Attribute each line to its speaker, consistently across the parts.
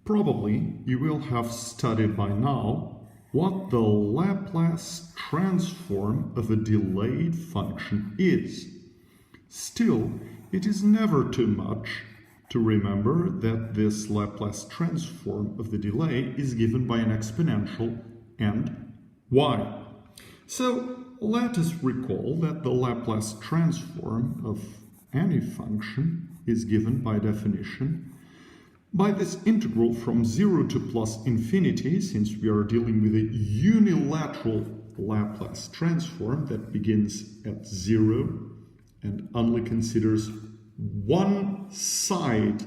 Speaker 1: Probably you will have studied by now what the Laplace transform of a delayed function is. Still, it is never too much to remember that this Laplace transform of the delay is given by an exponential and y. So let us recall that the Laplace transform of any function is given by definition by this integral from 0 to plus infinity, since we are dealing with a unilateral Laplace transform that begins at 0 and only considers one side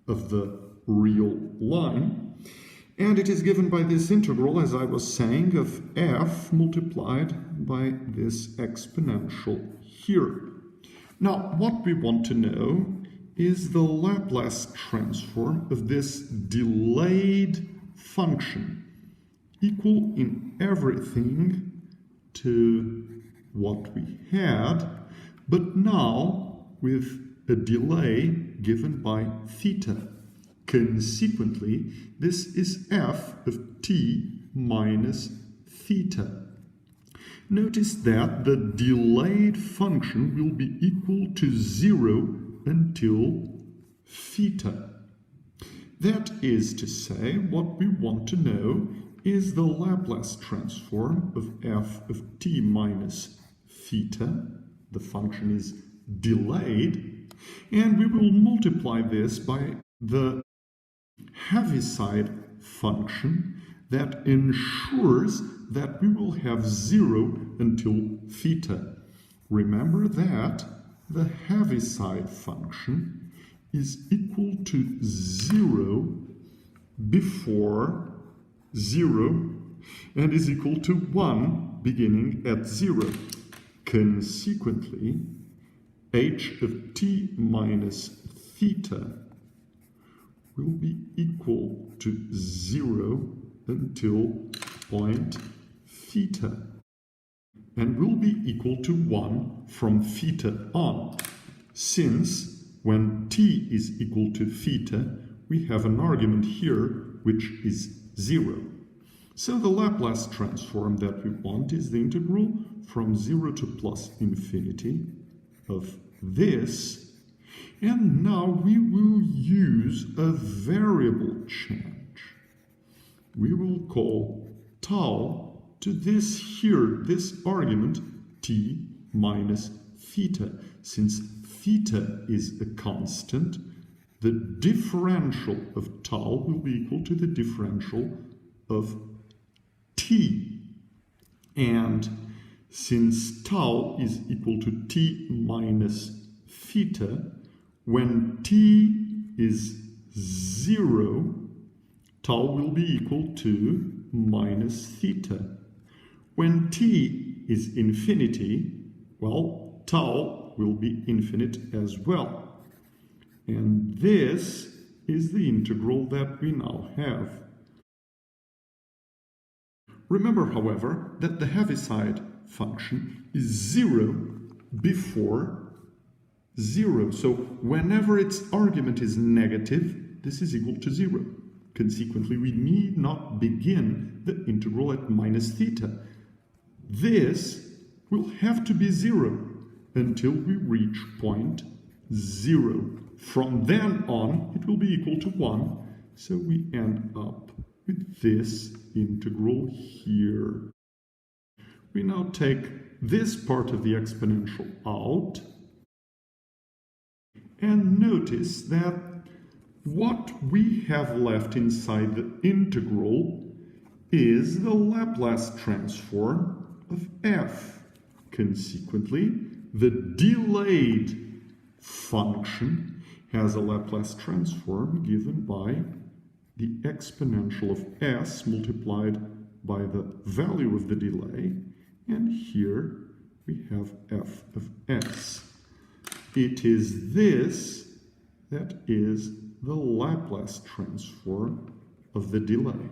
Speaker 1: of the real line. And it is given by this integral, as I was saying, of f multiplied by this exponential here. Now, what we want to know is the Laplace transform of this delayed function, equal in everything to what we had, but now with a delay given by theta. Consequently, this is f of t minus theta. Notice that the delayed function will be equal to 0 until theta. That is to say, what we want to know is the Laplace transform of f of t minus theta. The function is delayed, and we will multiply this by the Heaviside function that ensures that we will have 0 until theta. Remember that the Heaviside function is equal to 0 before 0 and is equal to 1 beginning at 0. Consequently, h of t minus theta will be equal to 0 until point theta, and will be equal to 1 from theta on, since when t is equal to theta, we have an argument here which is 0. So the Laplace transform that we want is the integral from 0 to plus infinity of this. And now we will use a variable change. We will call tau to this here, this argument, t minus theta. Since theta is a constant, the differential of tau will be equal to the differential of t. And since tau is equal to t minus theta, when t is 0, tau will be equal to minus theta. When t is infinity, well, tau will be infinite as well. And this is the integral that we now have. Remember, however, that the Heaviside function is 0 before 0. So whenever its argument is negative, this is equal to 0. Consequently, we need not begin the integral at minus theta. This will have to be 0 until we reach point 0. From then on, it will be equal to 1. So we end up with this integral here. We now take this part of the exponential out, and notice that what we have left inside the integral is the Laplace transform of f. Consequently, the delayed function has a Laplace transform given by the exponential of s multiplied by the value of the delay, and here we have f of s. It is this that is the Laplace transform of the delay.